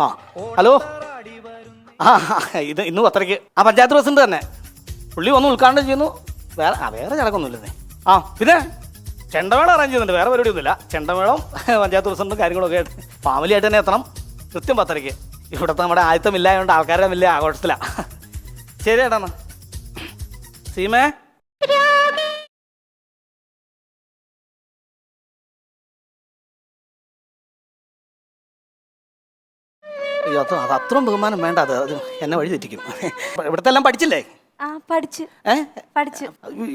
ആ ഹലോ ആ ഇത് ഇന്ന് 10:30 ആ പഞ്ചായത്ത് പ്രസിഡന്റ് തന്നെ പുള്ളി വന്ന് ഉദ്ഘാടനം ചെയ്യുന്നു. വേറെ ചടക്കൊന്നുമില്ലെന്നേ. ആ പിന്നെ ചെണ്ടമേളം അറേഞ്ച് ചെയ്യുന്നുണ്ട്, വേറെ പരിപാടിയൊന്നുമില്ല. ചെണ്ടമേളം പഞ്ചായത്ത് പ്രസിഡന്റും കാര്യങ്ങളൊക്കെ ആയിട്ട് ഫാമിലി ആയിട്ട് തന്നെ എത്തണം. കൃത്യം 10:30. ഇവിടുത്തെ നമ്മുടെ ആദ്യത്തെ മില്ലായതുകൊണ്ട് ആൾക്കാരുടെ വലിയ ആഘോഷത്തിലാണ്. ശരി ഏട്ടാ എന്നാ. സീമേ അത് അത്രയും ബഹുമാനം വേണ്ട, അത് എന്നെ വഴി തെറ്റിക്കും. ഇവിടുത്തെ എല്ലാം പഠിച്ചില്ലേ? പഠിച്ചു.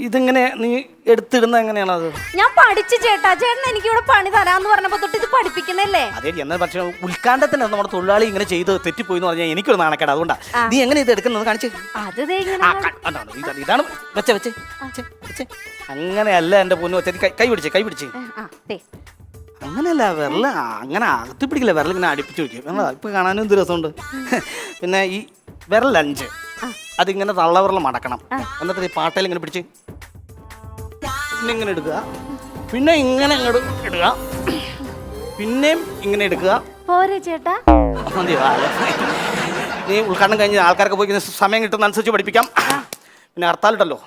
ഇതിങ്ങനെ നീ എടുത്തിടുന്ന എങ്ങനെയാണ് അത്? ഞാൻ പഠിച്ചു ചേട്ടാ. ചേട്ടൻ എനിക്ക് ഇവിടെ പണി തരാന്ന് പറഞ്ഞപ്പോ തൊട്ട് ഇത് പഠിപ്പിക്കുന്നല്ലേ? അതെ, എന്നാൽ പക്ഷേ ഉദ്ഘാടനത്തിന് നമ്മുടെ തൊഴിലാളി ഇങ്ങനെ ചെയ്ത് തെറ്റിപ്പോയി എന്ന് പറഞ്ഞാൽ എനിക്കൊരു നാണക്കേട്. അതുകൊണ്ടാ നീ എങ്ങനെ ഇത് എടുക്കുന്നത് കാണിച്ച്. ഇതാണ് വെച്ചേ. അങ്ങനെയല്ല എന്റെ പൊന്നു വെച്ച. കൈ പിടിച്ച് അങ്ങനെയല്ല, വിരൽ അങ്ങനെ അകത്തി പിടിക്കില്ല, വിരൽ ഇങ്ങനെ അടുപ്പിച്ച് വയ്ക്കും. ഇപ്പൊ കാണാനും എന്ത് രസമുണ്ട്. പിന്നെ ഈ വിരൽ 5 അതിങ്ങനെ തള്ളവിരൽ മടക്കണം. എന്നിട്ട് ഈ പാട്ടയിൽ ഇങ്ങനെ പിടിച്ച് പിന്നെ ഇങ്ങനെ എടുക്കുക, പിന്നെ ഇങ്ങനെ ഇങ്ങോട്ട് ഇടുക, പിന്നെയും ഇങ്ങനെ എടുക്കുക. ചേട്ടാ നീ ഉദ്ഘാടനം കഴിഞ്ഞ് ആൾക്കാർക്ക് പോയി സമയം കിട്ടുന്ന അനുസരിച്ച് പഠിപ്പിക്കാം. പിന്നെ ഹർത്താലിട്ടല്ലോ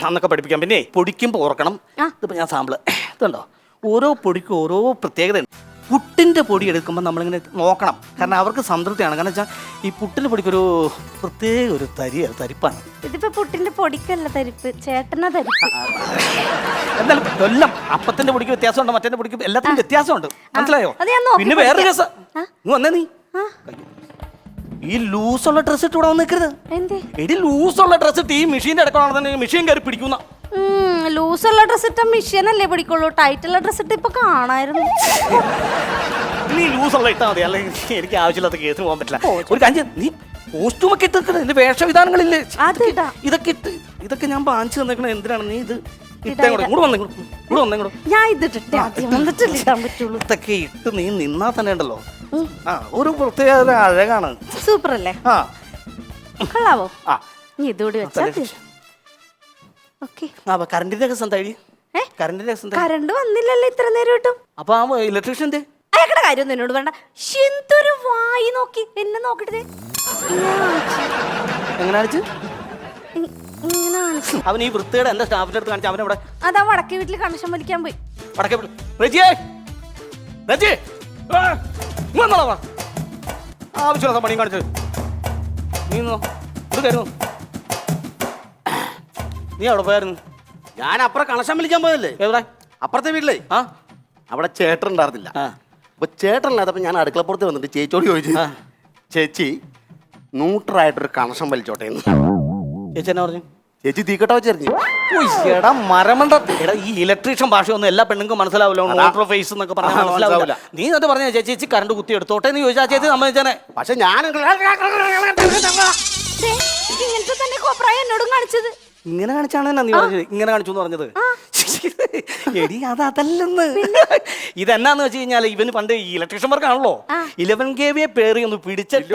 അന്നൊക്കെ പഠിപ്പിക്കാം. പിന്നെ പൊടിക്കുമ്പോൾ ഓർക്കണം. ഇതിപ്പോ ഞാൻ സാമ്പിള് ഇതുണ്ടോ, ഓരോ പൊടിക്കും ഓരോ പ്രത്യേകതയുണ്ട്. പുട്ടിൻ്റെ പൊടി എടുക്കുമ്പോൾ നമ്മളിങ്ങനെ നോക്കണം, കാരണം അവർക്ക് സംതൃപ്തിയാണ്. കാരണം വെച്ചാൽ ഈ പുട്ടിൻ്റെ പൊടിക്കൊരു പ്രത്യേക ഒരു തരിപ്പാണ്. ഇതിപ്പോ പുട്ടിന്റെ പൊടിക്കല്ല തരിപ്പ്, ചേട്ടനാ തരിപ്പ്. എന്തായാലും കൊല്ലം അപ്പത്തിന്റെ പൊടിക്ക് വ്യത്യാസമുണ്ട്, മറ്റേ പൊടിക്ക് എല്ലാത്തിനും വ്യത്യാസമുണ്ട്, മനസ്സിലായോ? പിന്നെ വേറെ രസം, നീ വന്നേ നീ ഈ ലൂസുള്ള ഡ്രസ്സ് ഇട്ട് ഇവിടെ വന്ന് നിൽക്കരുത്. എടി ലൂസുള്ള ഡ്രസ്സ് ഇട്ട് ഈ മെഷീൻ്റെ ഇടയ്ക്കാണെന്നുണ്ടെങ്കിൽ മെഷീൻ കയറി പിടിക്കുന്ന. ലൂസുള്ള ഡ്രസ് ഇട്ട മെഷീനല്ലേ പിടിക്കുള്ളൂ, ടൈറ്റുള്ള ഡ്രസ് ഇട്ട് ഇപ്പൊ കാണായിരുന്നു. നീ ലൂസുള്ള ഇട്ടാ മതി, അല്ലെങ്കിൽ എനിക്ക് ആവശ്യമില്ലാത്ത കേസിന് പോകാൻ പറ്റില്ല. ഒരു കാര്യം, നീ കോസ്റ്റ്യൂമൊക്കെ ഇട്ട് നിൽക്കുന്നത്, വേഷവിധാനങ്ങളില്ലേ ഇതൊക്കെ ഞാൻ വാങ്ങിച്ചു തന്നേക്കണ എന്തിനാണ്? നീ ഇത് ഇതൊക്കെ ഇട്ട് നീ നിന്നാ തന്നെ ഉണ്ടല്ലോ ഒരു പ്രത്യേക അഴകാണ്. സൂപ്പർ അല്ലേ? കൊള്ളാവോ? നീ ഇതോടെ വെച്ചാ കറണ്ട് വന്നില്ലല്ലോ ഇത്ര നേരം. അപ്പൊ ആ ഇലക്ട്രീഷ്യന്റെ അയാളുടെ കാര്യം എന്നോട് വേണ്ട. എന്തൊരു വായി നോക്കി എന്നെ നോക്കിട്ട് അവൻ ഈ വൃത്തിയുടെ എന്റെ സ്റ്റാഫിന്റെ അടുത്ത് കാണിച്ചു. അവനവിടെ അതാ വടക്കേ വീട്ടിൽ കണക്ഷൻ വലിക്കാൻ പോയി. ആവശ്യമുള്ള പണിയും കാണിച്ചത് നീ അവിടെ പോയായിരുന്നു? ഞാൻ അപ്പുറം കണക്ഷൻ വിളിക്കാൻ പോയല്ലേ. എവിടെ? അപ്പുറത്തെ വീട്ടിലേ. അവിടെ ചേട്ടൻ ഉണ്ടായിരുന്നില്ല. അപ്പൊ ചേട്ടനില്ലാത്തപ്പോ ഞാൻ അടുക്കളപ്പുറത്ത് വന്നിട്ട് ചേച്ചിയോട് ചോദിച്ചു, ചേച്ചി ന്യൂട്രായിട്ടൊരു കണക്ഷൻ വലിച്ചോട്ടെ എന്ന്. ചേച്ചി എന്നാ പറഞ്ഞു? ചേച്ചി തീക്കട്ട വെച്ചെറിഞ്ഞു. എടാ മരമണ്ട, എടാ ഈ ഇലക്ട്രീഷ്യൻ ഭാഷയൊന്നും എല്ലാ പെണ്ണുങ്ങൾക്കും മനസ്സിലാവില്ല. ന്യൂട്രൽ ഫേസ് എന്നൊക്കെ പറഞ്ഞാൽ മനസ്സിലാവില്ല. നീ എന്നിട്ട് പറഞ്ഞ ചേച്ചി കറണ്ട് കുത്തി എടുത്തോട്ടെ എന്ന് ചോദിച്ചാൽ ചേച്ചി സമ്മതിച്ചേനെ. പക്ഷെ ഞാൻ ഇങ്ങനത്തെ തന്നെ കോപ്രായം എന്നോടും കാണിച്ചത്. ഇങ്ങനെ കാണിച്ചാണ് നീ പറഞ്ഞത്, ഇങ്ങനെ കാണിച്ചു എന്ന് പറഞ്ഞത്. എടി അതല്ലെന്ന്. ഇതെന്നാന്ന് വെച്ച് കഴിഞ്ഞാല് ഇവന് പണ്ട് ഈ ഇലക്ട്രീഷ്യൻ വർക്ക് ആണല്ലോ, 11 kV പേറി ഒന്ന് പിടിച്ചിട്ട്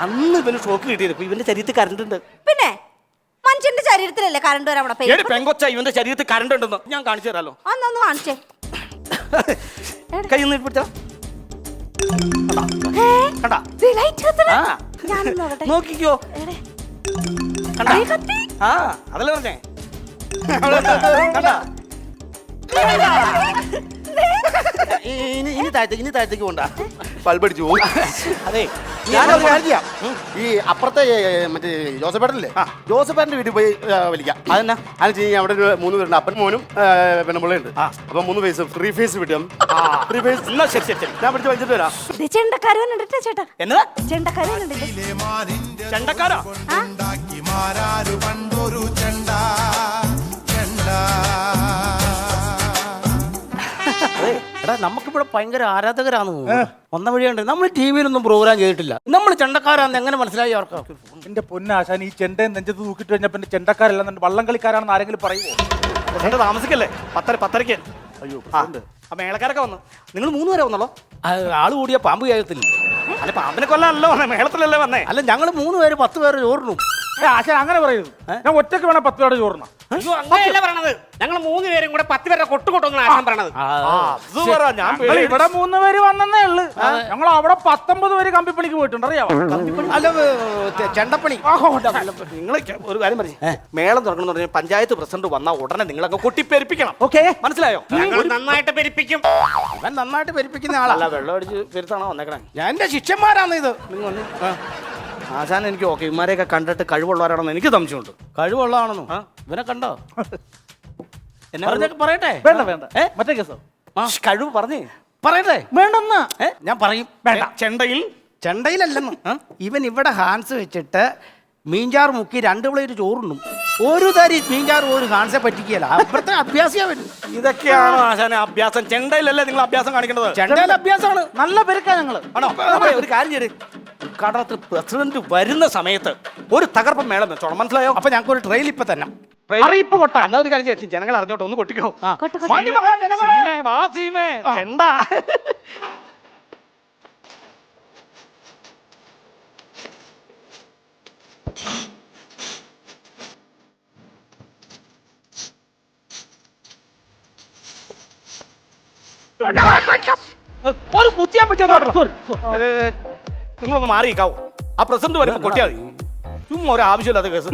അന്ന് ഇവന് ഷോക്ക് കിട്ടിയത്. ഇപ്പൊ ഇവന്റെ ശരീരത്തിൽ കറണ്ട് ഉണ്ട്. പിന്നെ മനുഷ്യന്റെ ശരീരത്തിലല്ലേ കറണ്ട് വരാൻ? പെങ്കൊച്ച ഇവന്റെ ശരീരത്തിൽ കറണ്ട് ഉണ്ടെന്ന് ഞാൻ കാണിച്ചു തരാലോ. അതൊന്ന് കാണിച്ചേ. കൈ ഒന്ന് പിടിച്ചോ. നോക്കിക്കോ. അതല്ലേ പറഞ്ഞേ. ഇനി താഴത്തേക്ക് പോണ്ട, ബൾബടിച്ചു പോകും. അതെ, ഞാനൊരു കാര്യം ചെയ്യാം. ഈ അപ്പുറത്തെ മറ്റേ ജോസഫേട്ടനല്ലേ, ജോസഫേട്ടന്റെ വീട്ടിൽ പോയി വലിക്കാം. അതെന്നാ അത് ചെയ്യാൻ അവിടെ ഒരു 3 പേരുണ്ട്. അപ്പൻ മോനും പെണ്ണുമ്പിള്ളയുണ്ട്. അപ്പൊ 3 ഫേസ് ഫ്രീ ഫേസ് വിട്ടും. ഫ്രീ ഫേസ് ഞാൻ പിടിച്ച് വലിച്ചിട്ട് വരാം. ചെണ്ടക്കാരനുണ്ട് ചേട്ടാ. എന്നതാ ചെണ്ടക്കാരനുണ്ട്? ചെണ്ടക്കാരോ? എടാ നമുക്കിവിടെ ഭയങ്കര ആരാധകരാണ്. ഒന്ന വഴിയുണ്ട്. നമ്മൾ ടിവിയിലൊന്നും പ്രോഗ്രാം ചെയ്തിട്ടില്ല. നമ്മൾ ചെണ്ടക്കാരാന്ന് എങ്ങനെ മനസ്സിലായി അവർക്ക്? എന്റെ പൊന്നാശാൻ, ഈ ചെണ്ടയും നെഞ്ചത്ത് തൂക്കിട്ട് കഴിഞ്ഞാൽ പിന്നെ ചെണ്ടക്കാരല്ല വള്ളം കളിക്കാരാണെന്ന് ആരെങ്കിലും പറയുമോ? ചെണ്ട താമസിക്കല്ലേ? 10:30. അയ്യോ, ആ മേളക്കാരൊക്കെ വന്നു. നിങ്ങൾ 3 പേരെ വന്നല്ലോ. ആള് കൂടിയ പാമ്പ് കയറത്തില്ല. അല്ല പാമ്പിനെ കൊല്ലാനല്ലോ വന്നേ, മേളത്തിലല്ലേ വന്നേ. അല്ല ഞങ്ങൾ 3 പേര് 10 പേര് ചോറിനും. ആശാൻ അങ്ങനെ പറയരുത്. ഞാൻ ഒറ്റയ്ക്ക് വേണം 10 പേരുടെ ചോറിന. അയ്യോ അങ്ങനെയല്ല പറയണത്. ഞങ്ങൾ 3 പേരും കൂടെ 10 പേരുടെ കൊട്ടുകൊട്ടൊന്നും ആശാൻ പറയണത്. അത് പറ ഞാൻ ഇവിടെ 3 പേര് വന്നേ ഉള്ളു. ഞങ്ങൾ അവിടെ 19 പേര് കമ്പിപ്പണിക്ക് പോയിട്ടുണ്ട്, അറിയാമോ? അല്ല ചെണ്ടപ്പണി. നിങ്ങൾ ഒരു കാര്യം പറഞ്ഞു, മേളം തുറക്കണം പറഞ്ഞാൽ പഞ്ചായത്ത് പ്രസിഡന്റ് വന്നാൽ ഉടനെ നിങ്ങളങ്ങ് കൊട്ടിപ്പെരിപ്പിക്കണം. ഓക്കെ, മനസ്സിലായോ? ഞങ്ങൾ നന്നായിട്ട് പെരുപ്പിക്കും. അവൻ നന്നായിട്ട് പെരിപ്പിക്കുന്ന ആളല്ല. വെള്ളം അടിച്ച് പെരുത്താണോ വന്നേക്കണേ? ഞാൻ എന്റെ ശിഷ്യന്മാരാണ് ഇത്. നിങ്ങൾ വന്ന് ആശാൻ എനിക്ക് ഓക്കെ. ഇമാരെയൊക്കെ കണ്ടിട്ട് കഴിവുള്ളവരാണെന്ന് എനിക്ക് സംശയമുണ്ട്. കഴിവുള്ളതാണെന്നോ? ഇവനെ കണ്ടോ? എന്നെ പറഞ്ഞൊക്കെ പറയട്ടെ. വേണ്ട വേണ്ട. മറ്റേ കേസോ? കഴിവ് പറഞ്ഞേ പറയട്ടെ. വേണ്ടെന്നാ ഞാൻ പറയും. വേണ്ട. ചെണ്ടയിലല്ലെന്ന്. ഇവൻ ഇവിടെ ഹാൻസ് വെച്ചിട്ട് മീൻചാറ് മുക്കി 2 പ്ലേറ്റ് ചോറുണ്ടും. ഒരു തരി മീൻചാറ് ഒരു ഹാൻസെ പറ്റിക്കുകയല്ല. അപ്പുറത്തെ അഭ്യാസിയാ വരും. ഇതൊക്കെയാണോ ആശാനെ അഭ്യാസം? ചെണ്ടയിലല്ലേ നിങ്ങൾ അഭ്യാസം കാണിക്കേണ്ടത്? ചെണ്ടയിൽ അഭ്യാസമാണ്. നല്ല പെരുക്കാ ഞങ്ങള്. ആണോ? ഒരു കാര്യം ചെയ്ത് ഉദ്ഘാടനത്തിൽ പ്രസിഡന്റ് വരുന്ന സമയത്ത് ഒരു തകർപ്പൻ മേളം വെച്ചോണം. മനസ്സിലായോ? അപ്പൊ ഞങ്ങൾക്ക് ഒരു ട്രെയിൽ ഇപ്പൊ തന്നെ അറിയിപ്പ് കൊട്ടാ. എന്നാ ഒരു കാര്യം ചെയ്യും, ജനങ്ങൾ അറിഞ്ഞോട്ടെ, ഒന്ന് കൊട്ടിക്കോ. എന്താ ഒരു കുത്തിയാൻ പറ്റാ. നിങ്ങളൊന്ന് മാറിയിക്കാവോ? ആ പ്രസിഡന്റ് വരുമ്പോ കൊട്ടിയാ മതി. ചുമ്മാ ഒരു ആവശ്യമില്ലാത്ത കേസ്.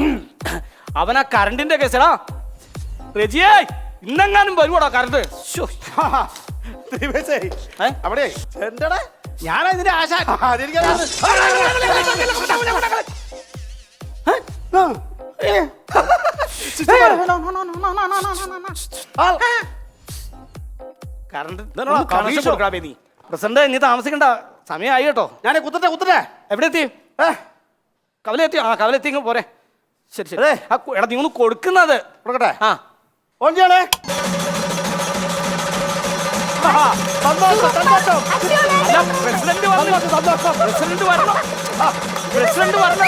അവനാ കറണ്ടിന്റെ കേസടാ. റെജിയേ, ഇന്നെങ്ങാനും വരുവാടാ കറണ്ട്. അവിടെ ഞാനാ ഇതിന്റെ ആശ. കറണ്ട് നീ പ്രസിഡന്റ് ഇനി താമസിക്കണ്ട, സമയമായി കേട്ടോ. ഞാൻ കുത്തട്ടെ. എവിടെ എത്തി? കവലെത്തി. ആ കവലെത്തി പോരെ. ശരി ശരി. എടാ നീ ഒന്ന് കൊടുക്കുന്നത് കൊടുക്കട്ടെ. ആ ഓഞ്ചാണേ. പ്രസിഡന്റ് വരണം. പ്രസിഡന്റ് വരണം.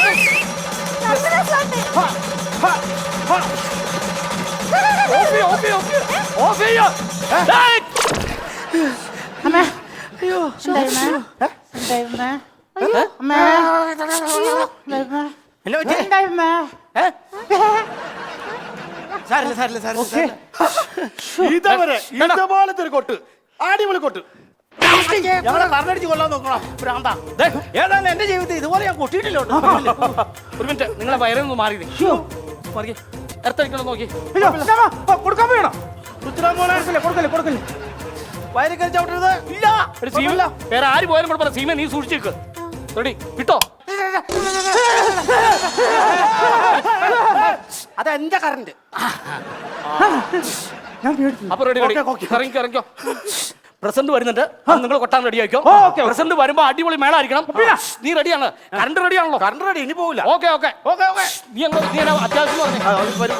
ഇതേപോലത്തെ ഒരു കൊട്ട്, അടിപൊളി കൊട്ട്. ഞങ്ങളെ കറണ്ടടിച്ച് കൊല്ലാൻ നോക്കണം. ഏതാണ് എന്റെ ജീവിതത്തിൽ ഇതുപോലെ ഞാൻ കൊട്ടിയിട്ടില്ല. ഒരു മിനിറ്റ്, നിങ്ങളെ വയറൊന്നും മാറി ഇറത്തടിക്കണം നോക്കി. കൊടുക്കാൻ വേണോ? കൊടുക്കല്ലേ. വയറ് കയറി ചവിട്ടരുത്. ഇല്ല സീമില്ല. വേറെ ആര് പോയാലും കുഴപ്പമില്ല. സീമ നീ സൂക്ഷിച്ചേക്ക്. റെഡി വിട്ടോ? അതെന്റെ കറണ്ട്. അപ്പൊ റെഡി ഇറങ്ങിക്കോ. പ്രസിഡന്റ് വരുന്നുണ്ട്, നിങ്ങൾ കൊട്ടാൻ റെഡി ആയിക്കോ. പ്രസിഡന്റ് വരുമ്പോ അടിപൊളി മേളായിരിക്കണം. നീ റെഡിയാണ്? കറണ്ട് റെഡിയാണല്ലോ? കറണ്ട് റെഡി, ഇനി പോവില്ല. ഓക്കെ നീ അത്യാവശ്യം പറഞ്ഞു.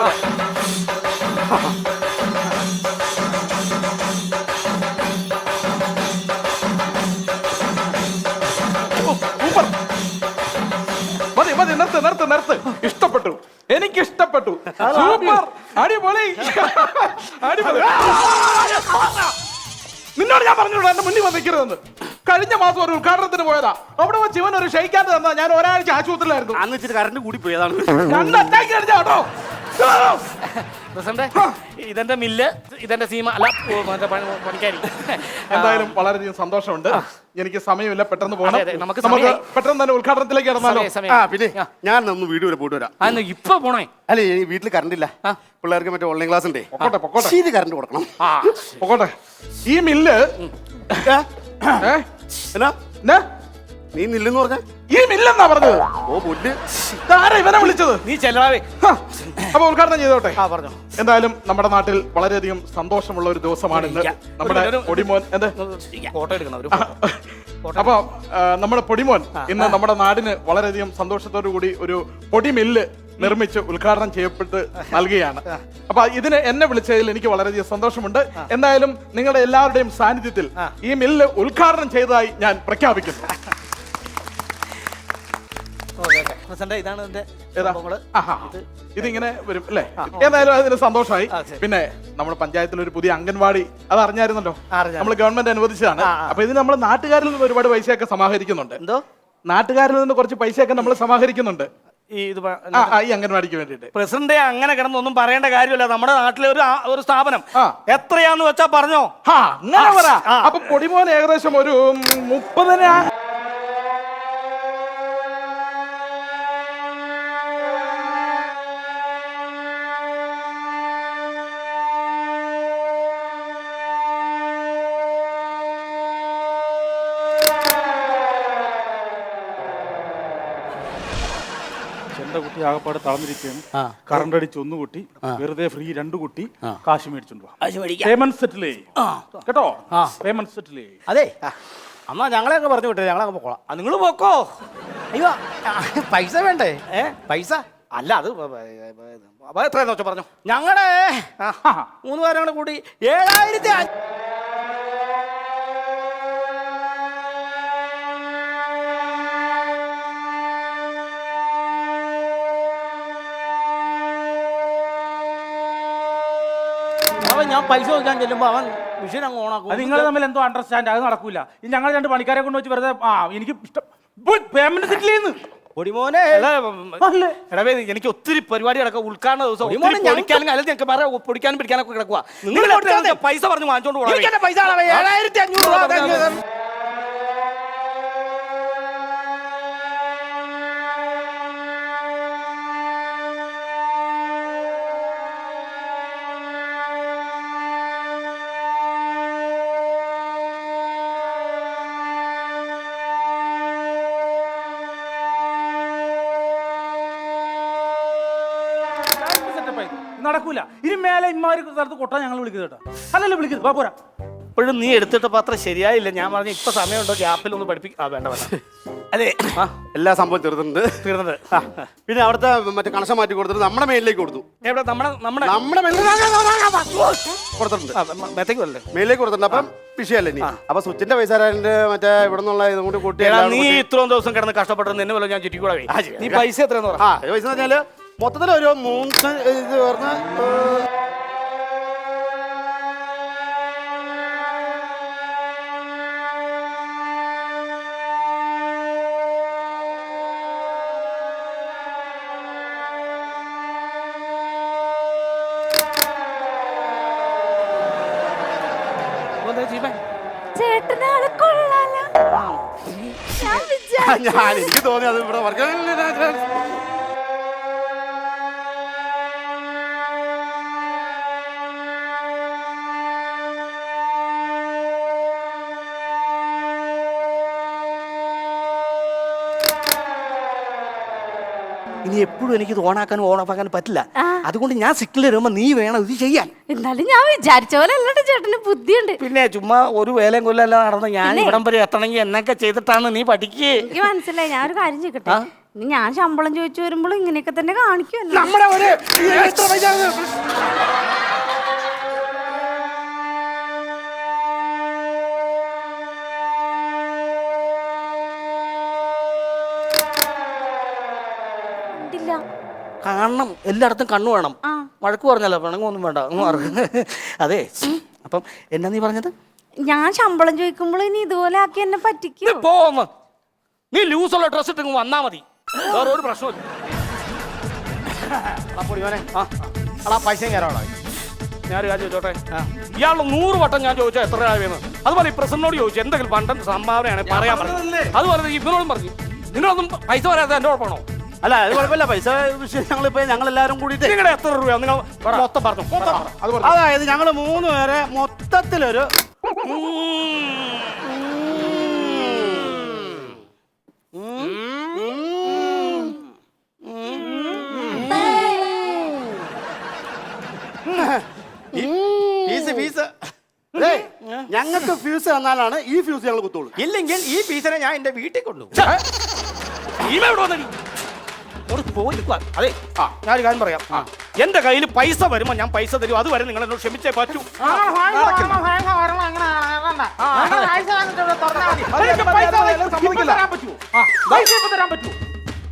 മതി നിർത്ത്. ഇഷ്ടപ്പെട്ടു, എനിക്ക് ഇഷ്ടപ്പെട്ടു. സൂപ്പർ, അടിപൊളി. നിന്നോട് ഞാൻ പറഞ്ഞോളൂ എന്റെ മുന്നിൽ വന്നിരിക്കരുതെന്ന്. കഴിഞ്ഞ മാസം ഒരു ഉദ്ഘാടനത്തിന് പോയതാ. അവിടെ വെച്ച് ഇവൻ ഒരു ഷെയ്ക്കാൻ തന്നാ ഞാൻ ഒരാഴ്ച ആശുപത്രിയിലായിരുന്നു. അന്ന് വെച്ചിട്ട് കറണ്ട് കൂടി പോയതാണ്. കേട്ടോ ഇതെന്റെ മില്ല്, ഇതെന്റെ സീമ. അല്ല പണിക്കാരി. എന്തായാലും വളരെയധികം സന്തോഷമുണ്ട്. എനിക്ക് സമയമില്ല, പെട്ടെന്ന് പോകണം. നമുക്ക് പെട്ടെന്ന് തന്നെ ഉദ്ഘാടനത്തിലേക്ക് ഇറങ്ങാലോ. പിന്നെ ഞാൻ ഒന്ന് വീട് വരെ പോയിട്ട് വരാം. ഇപ്പൊ പോണേ? അല്ല, വീട്ടിൽ കറണ്ട് ഇല്ല. പിള്ളേർക്ക് മറ്റേ ഓൺലൈൻ ക്ലാസ് ഉണ്ടേ. ഇത് കറണ്ട് കൊടുക്കണം. പൊക്കോട്ടെ. ഈ മില്ല് എന്നാ നീ നില്ലെന്ന് പറഞ്ഞ ഈ മില്ലെന്നാ പറഞ്ഞത്. ഓ പുല്ല്. ആരാ ഇവനെ വിളിച്ചത്? നീ ചെലവാവേ. അപ്പൊ ഉദ്ഘാടനം ചെയ്തോട്ടെ. പറഞ്ഞോ. എന്തായാലും നമ്മുടെ നാട്ടിൽ വളരെയധികം സന്തോഷമുള്ള ഒരു ദിവസമാണ് ഇന്ന്. നമ്മുടെ പൊടിമോൻ ഫോട്ടോ എടുക്കണം. അപ്പൊ നമ്മുടെ പൊടിമോൻ ഇന്ന് നമ്മുടെ നാടിന് വളരെയധികം സന്തോഷത്തോടു കൂടി ഒരു പൊടിമില്ല് നിർമ്മിച്ച് ഉദ്ഘാടനം ചെയ്യപ്പെട്ട് നൽകുകയാണ്. അപ്പൊ ഇതിന് എന്നെ വിളിച്ചതിൽ എനിക്ക് വളരെയധികം സന്തോഷമുണ്ട്. എന്തായാലും നിങ്ങളുടെ എല്ലാവരുടെയും സാന്നിധ്യത്തിൽ ഈ മില്ല് ഉദ്ഘാടനം ചെയ്തതായി ഞാൻ പ്രഖ്യാപിക്കുന്നു. ഇതാണ് ഇതിങ്ങനെ വരും അല്ലേ? ഏതായാലും അതിന് സന്തോഷമായി. പിന്നെ നമ്മുടെ പഞ്ചായത്തിൽ ഒരു പുതിയ അംഗൻവാടി അത് അറിഞ്ഞായിരുന്നല്ലോ, നമ്മൾ ഗവൺമെന്റ് അനുവദിച്ചതാണ്. അപ്പൊ ഇതിന് നമ്മൾ നാട്ടുകാരിൽ നിന്ന് ഒരുപാട് പൈസയൊക്കെ സമാഹരിക്കുന്നുണ്ട്. നാട്ടുകാരിൽ നിന്ന് കുറച്ച് പൈസയൊക്കെ നമ്മൾ സമാഹരിക്കുന്നുണ്ട്. ഈ ഇത് ഈ അംഗൻവാടിക്ക് വേണ്ടിയിട്ട്. പ്രസിഡന്റ് അങ്ങനെ കിടന്നൊന്നും പറയേണ്ട കാര്യമില്ല. നമ്മുടെ നാട്ടിലെ ഒരു സ്ഥാപനം ആ. എത്രയാന്ന് വെച്ചാ പറഞ്ഞോ. അങ്ങനെ പറ. അപ്പൊ പൊടിമോൻ ഏകദേശം ഒരു 30. എന്റെ കുട്ടി ആകപ്പാട് തളർന്നിരിക്കുകയാണ്. കറണ്ട് അടിച്ച് 1 കുട്ടി, വെറുതെ ഫ്രീ 2 കുട്ടി, കാശ് മേടിച്ചോണ്ട് പേയ്മെന്റ് സെറ്റിൽ കേട്ടോ. പേയ്മെന്റ് സെറ്റിൽ. അതെ അമ്മ ഞങ്ങളെയൊക്കെ പറഞ്ഞു വിട്ടേ, ഞങ്ങളങ്ങ് പോക്കോളാം. നിങ്ങൾ പോക്കോ. അയ്യോ പൈസ വേണ്ടേ? പൈസ അല്ല അത് എത്രയാന്ന് വെച്ചാ പറഞ്ഞോ. ഞങ്ങളുടെ 3 പേരും കൂടെ കൂടി 7,500. അവൻ ഞാൻ പൈസ ചോദിക്കാൻ ചെല്ലുമ്പോ അവൻ മെഷീൻ അങ്ങ് ഓണാക്കും. നിങ്ങൾ തമ്മിൽ എന്തോ അണ്ടർസ്റ്റാൻഡ്, അത് നടക്കൂല. ഞങ്ങൾ 2 പണിക്കാരെ കൊണ്ട് വെച്ച് വെറുതെ എനിക്ക് ഇഷ്ടം പേയ്മെന്റ് സെറ്റിൽ ചെയ്യുന്നു. പൊടിമോനെ എനിക്ക് ഒത്തിരി പരിപാടി കിടക്കുക. ഉദ്ഘാടന ദിവസം പൊടിമോനെ പൊടിക്കാനും അല്ലെങ്കിൽ ഞങ്ങൾക്ക് വേറെ പൊടിക്കാനും പിടിക്കാനൊക്കെ കിടക്കുക. നിങ്ങൾ പൈസ പറഞ്ഞു വാങ്ങിച്ചോണ്ട് പോകാം. പൈസ 7,500. നടക്കൂല. ഇനി മേലെ ഇമാര് സ്ഥലത്ത് കൊട്ടാൻ ഞങ്ങൾ വിളിക്കുന്നത് കേട്ടോ. അല്ലല്ലോ വിളിക്കുന്നത്. പോരാ. ഇപ്പോഴും നീ എടുത്തിട്ട് പത്രം ശരിയായില്ല. ഞാൻ പറഞ്ഞു ഇപ്പൊ സമയമുണ്ടോ ഗ്യാപ്പിൽ ഒന്ന് പഠിപ്പിക്കാം. വേണ്ട വേണ്ട. അതെ, എല്ലാ സംഭവം തീർന്നിട്ടുണ്ട്. പിന്നെ അവിടുത്തെ മറ്റേ കണക്ഷൻ മാറ്റി കൊടുത്തിട്ട് നമ്മുടെ മെയിലിലേക്ക് കൊടുത്തു. എവിടെ നമ്മുടെ കൊടുത്തിട്ടുണ്ട്. മെത്തേക്കല്ലേ മെയിലേക്ക് കൊടുത്തിട്ടുണ്ട്. അപ്പം വിഷയമല്ലേ ഇനി. അപ്പൊ സ്വിച്ചിന്റെ പൈസ മറ്റേ ഇവിടെ നിന്നുള്ള ഇതും കൂടി കൂട്ടി നീ ഇത്രയും ദിവസം കിടന്ന് കഷ്ടപ്പെട്ടത് നിന്നെ പോലെ ഞാൻ ചുറ്റിക്കൂടെ. നീ പൈസ എത്രയെന്ന് പറ. പൈസ എന്ന് പറഞ്ഞാല് മൊത്തത്തിലൊരു 3 ഇത് പറഞ്ഞ ചേട്ടനാളെ കൊള്ളാലോ. ഞാൻ എനിക്ക് തോന്നി അത് ഇവിടെ വർക്ക്. ഇനി എപ്പോഴും എനിക്ക് ഇത് ഓണാക്കാനും ഓണാക്കാനും പറ്റില്ല. അതുകൊണ്ട് ഞാൻ സിഗ്നൽ തരുമ്പോ നീ വേണം ഇത് ചെയ്യാൻ. എന്നാലും ഞാൻ വിചാരിച്ച പോലെ അല്ലട്ടോ ചേട്ടന് ബുദ്ധിയുണ്ട്. പിന്നെ ചുമ്മാ ഒരു വേലയും കൊല്ലം നടന്ന് ഞാൻ ഇവിടം വരെ എത്തണമെങ്കിൽ എന്നൊക്കെ ചെയ്തിട്ടാണ് നീ പഠിക്കേ. എനിക്ക് മനസ്സിലായി. ഞാൻ ഒരു കാര്യം ചെയ്യട്ടെ. ഇനി ഞാൻ ശമ്പളം ചോദിച്ചു വരുമ്പോൾ ഇങ്ങനെയൊക്കെ തന്നെ കാണിക്കുമല്ലോ. നമ്മുടെ ഒരു കാണണം, എല്ലായിടത്തും കണ്ണു വേണം. വഴക്ക് പറഞ്ഞല്ലോ, പിണങ്ങൊന്നും വേണ്ട. അതെ, അപ്പം എന്നാ നീ പറഞ്ഞത്? ഞാൻ ശമ്പളം ചോദിക്കുമ്പോൾ ഇനി ഇതുപോലെ ആക്കി എന്നെ പറ്റിക്കും. പോന്ന് നീ ലൂസുള്ള ഡ്രസ് ഇട്ട് വന്നാ മതി, വേറെ ഒരു പ്രശ്നമില്ല. പൈസ കയറാണോ? ഞാനൊരു കാര്യം ചോദിച്ചോട്ടെ, ഇയാളുടെ 100 വട്ടം ഞാൻ ചോദിച്ചാൽ എത്ര രൂപയെന്ന്. അതുപോലെ ഈ പ്രസിഡന്റിനോട് ചോദിച്ചു എന്തെങ്കിലും പണ്ടം സംഭാവനയാണ് പറയാൻ പറഞ്ഞു. അതുപോലെ ഇവരോടും പറഞ്ഞു. നിങ്ങളൊന്നും പൈസ വരാതെ എന്റെ കുഴപ്പമാണോ? അല്ല, അത് കുഴപ്പമില്ല. പൈസ വിഷയം ഞങ്ങളെല്ലാരും കൂടിയിട്ട് നിങ്ങളുടെ എത്ര രൂപ നിങ്ങൾ മൊത്തം പറഞ്ഞു. അതായത് ഞങ്ങൾ 3 പേരെ മൊത്തത്തിലൊരു ഫീസ് ഞങ്ങൾക്ക് ഫ്യൂസ് തന്നാലാണ് ഈ ഫ്യൂസ് ഞങ്ങൾ കുത്തോളൂ. ഇല്ലെങ്കിൽ ഈ ഫീസിനെ ഞാൻ എന്റെ വീട്ടിൽ കൊണ്ടു. അതെ, ഞാനൊരു കാര്യം പറയാം. എന്റെ കയ്യിൽ പൈസ വരുമ്പോ ഞാൻ പൈസ തരും. അതുവരെ നിങ്ങൾ എന്നോട് ക്ഷമിച്ചേ പറ്റൂ.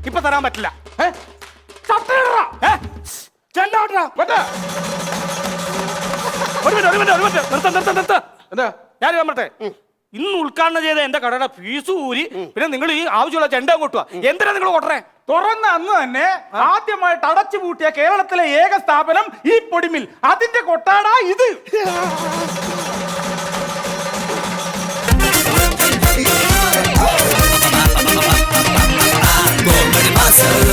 ഇപ്പൊ തരാൻ പറ്റില്ല. ഞാൻ പറട്ടെ, ഇന്ന് ഉദ്ഘാടനം ചെയ്ത എന്റെ കടയുടെ ഫീസ് ഊരി പിന്നെ നിങ്ങൾ ഈ ആവശ്യമുള്ള ചെണ്ട കൊട്ടുക. എന്തിനാ നിങ്ങൾ കൊട്ടറേ? തുറന്ന അന്ന് തന്നെ ആദ്യമായിട്ട് അടച്ചു പൂട്ടിയ കേരളത്തിലെ ഏക സ്ഥാപനം ഈ പൊടിമിൽ. അതിന്റെ കൊട്ടാടാ ഇത്. Comedy Master.